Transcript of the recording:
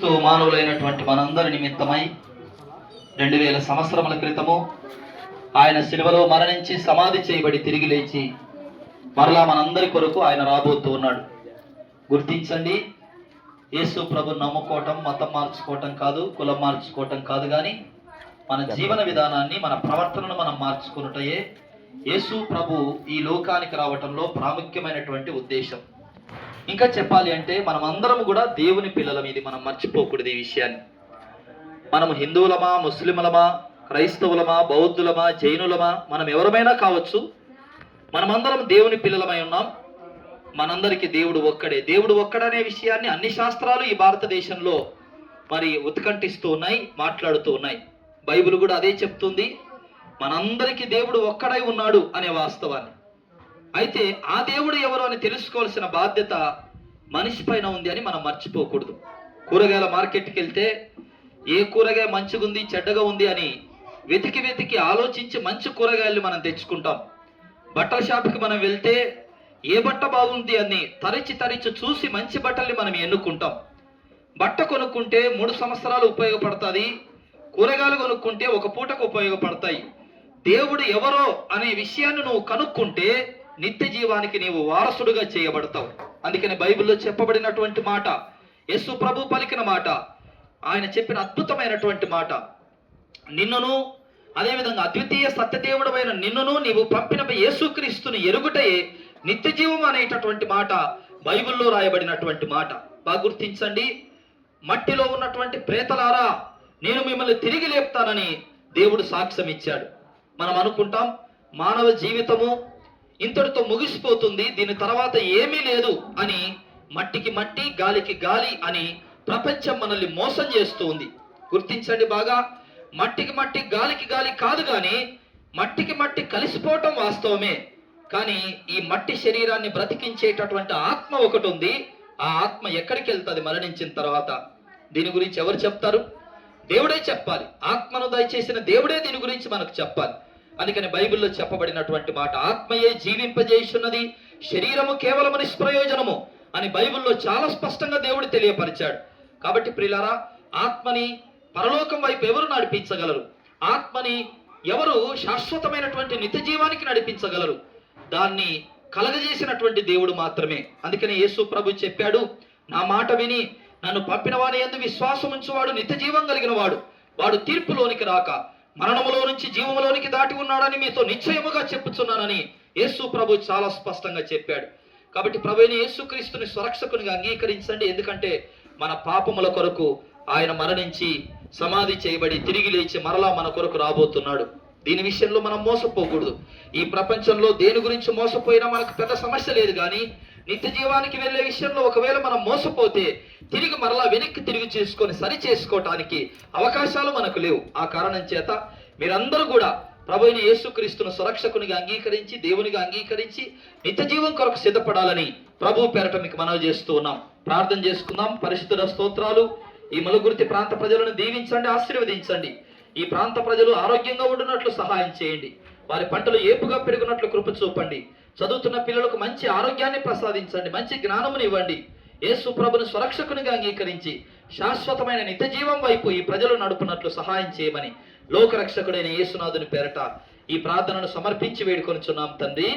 క్రీస్తు మానవులైనటువంటి మనందరి నిమిత్తమై 2000 సంవత్సరముల క్రితము ఆయన శిలువలో మరణించి సమాధి చేయబడి తిరిగి లేచి మరలా మనందరి కొరకు ఆయన రాబోతూ ఉన్నాడు. గుర్తించండి, యేసు ప్రభు నమ్ముకోవటం మతం మార్చుకోవటం కాదు, కులం మార్చుకోవటం కాదు, కానీ మన జీవన విధానాన్ని, మన ప్రవర్తనను మనం మార్చుకున్నటయే యేసు ప్రభు ఈ లోకానికి రావటంలో ప్రాముఖ్యమైనటువంటి ఉద్దేశం. ఇంకా చెప్పాలి అంటే మనం అందరం కూడా దేవుని పిల్లలం. ఇది మనం మర్చిపోకూడదు ఈ విషయాన్ని. మనం హిందువులమా, ముస్లింలమా, క్రైస్తవులమా, బౌద్ధులమా, జైనులమా, మనం ఎవరమైనా కావచ్చు, మనమందరం దేవుని పిల్లలమై ఉన్నాం. మనందరికీ దేవుడు ఒక్కడే. దేవుడు ఒక్కడనే విషయాన్ని అన్ని శాస్త్రాలు ఈ భారతదేశంలో మరి ఉత్కంఠిస్తూ ఉన్నాయి, మాట్లాడుతూ ఉన్నాయి. బైబిల్ కూడా అదే చెప్తుంది, మనందరికీ దేవుడు ఒక్కడై ఉన్నాడు అనే వాస్తవాన్ని. అయితే ఆ దేవుడు ఎవరు అని తెలుసుకోవాల్సిన బాధ్యత మనిషి పైన ఉంది అని మనం మర్చిపోకూడదు. కూరగాయల మార్కెట్కి వెళ్తే ఏ కూరగాయ మంచిగా ఉంది, చెడ్డగా ఉంది అని వెతికి ఆలోచించి మంచి కూరగాయలు మనం తెచ్చుకుంటాం. బట్టల షాప్కి మనం వెళ్తే ఏ బట్ట బాగుంది అని తరిచి చూసి మంచి బట్టల్ని మనం ఎన్నుకుంటాం. బట్ట కొనుక్కుంటే 3 సంవత్సరాలు ఉపయోగపడుతుంది, కూరగాయలు కొనుక్కుంటే ఒక పూటకు ఉపయోగపడతాయి. దేవుడు ఎవరో అనే విషయాన్ని నువ్వు కనుక్కుంటే నిత్య జీవానికి నీవు వారసుడుగా చేయబడతావు. అందుకని బైబిల్లో చెప్పబడినటువంటి మాట, యేసు ప్రభు పలికిన మాట, ఆయన చెప్పిన అద్భుతమైనటువంటి మాట, నిన్నును అదేవిధంగా అద్వితీయ సత్యదేవుడమైన నిన్నును నీవు పంపిన యేసుక్రీస్తుని ఎరుగుటయే నిత్య జీవం అనేటటువంటి మాట బైబిల్లో రాయబడినటువంటి మాట. బాగా గుర్తించండి, మట్టిలో ఉన్నటువంటి ప్రేతలారా నేను మిమ్మల్ని తిరిగి లేపుతానని దేవుడు సాక్ష్యం ఇచ్చాడు. మనం అనుకుంటాం మానవ జీవితము ఇంతటితో ముగిసిపోతుంది, దీని తర్వాత ఏమీ లేదు అని. మట్టికి మట్టి, గాలికి గాలి అని ప్రపంచం మనల్ని మోసం చేస్తూ ఉంది. గుర్తించండి బాగా, మట్టికి మట్టి, గాలికి గాలి కాదు, కానీ మట్టికి మట్టి కలిసిపోవటం వాస్తవమే. కానీ ఈ మట్టి శరీరాన్ని బ్రతికించేటటువంటి ఆత్మ ఒకటి ఉంది. ఆ ఆత్మ ఎక్కడికి వెళ్తుంది మరణించిన తర్వాత? దీని గురించి ఎవరు చెప్తారు? దేవుడే చెప్పాలి. ఆత్మను దయచేసిన దేవుడే దీని గురించి మనకు చెప్పాలి. అందుకని బైబిల్లో చెప్పబడినటువంటి మాట, ఆత్మయే జీవింపజేయుచున్నది, శరీరము కేవలము నిష్ప్రయోజనము అని బైబిల్లో చాలా స్పష్టంగా దేవుడు తెలియపరిచాడు. కాబట్టి ప్రియులారా, ఆత్మని పరలోకం వైపు ఎవరు నడిపించగలరు? ఆత్మని ఎవరు శాశ్వతమైనటువంటి నిత్య జీవానికి నడిపించగలరు? దాన్ని కలగజేసినటువంటి దేవుడు మాత్రమే. అందుకని యేసు ప్రభు చెప్పాడు, నా మాట విని నన్ను పంపిన వాని యందు విశ్వాసం ఉంచువాడు నిత్య జీవం కలిగిన వాడు, వాడు తీర్పులోనికి రాక మరణములో నుంచి జీవములోనికి దాటి ఉన్నాడని మీతో నిశ్చయముగా చెప్పుచున్నానని యేసు ప్రభు చాలా స్పష్టంగా చెప్పాడు. కాబట్టి ప్రభువైన యేసుక్రీస్తుని స్వరక్షకునిగా అంగీకరించండి. ఎందుకంటే మన పాపముల కొరకు ఆయన మరణించి సమాధి చేయబడి తిరిగి లేచి మరలా మన కొరకు రాబోతున్నాడు. దీని విషయంలో మనం మోసపోకూడదు. ఈ ప్రపంచంలో దేని గురించి మోసపోయినా మనకు పెద్ద సమస్య లేదు, కానీ నిత్య జీవానికి వెళ్ళే విషయంలో ఒకవేళ మనం మోసపోతే తిరిగి మరలా వెనక్కి తిరిగి చేసుకొని సరి చేసుకోవటానికి అవకాశాలు మనకు లేవు. ఆ కారణం చేత మీరందరూ కూడా ప్రభువైన యేసుక్రీస్తును సురక్షకునిగా అంగీకరించి, దేవునిగా అంగీకరించి నిత్య జీవం కొరకు సిద్ధపడాలని ప్రభు పేరట మీకు మనవి చేస్తూ ఉన్నాం. ప్రార్థన చేసుకుందాం. పరిశుద్ధ స్తోత్రాలు. ఈ మలుగుర్తి ప్రాంత ప్రజలను దీవించండి, ఆశీర్వదించండి. ఈ ప్రాంత ప్రజలు ఆరోగ్యంగా ఉండునట్లు సహాయం చేయండి. వారి పంటలు ఏపుగా పెరుగునట్లు కృప చూపండి. చదువుతున్న పిల్లలకు మంచి ఆరోగ్యాన్ని ప్రసాదించండి, మంచి జ్ఞానమును ఇవ్వండి. యేసు ప్రభుని స్వరక్షకునిగా అంగీకరించి శాశ్వతమైన నిత్య జీవం వైపు ఈ ప్రజలు నడుపునట్లు సహాయం చేయమని లోకరక్షకుడైన యేసునాథుని పేరట ఈ ప్రార్థనను సమర్పించి వేడుకొనుచున్నాం తండ్రి.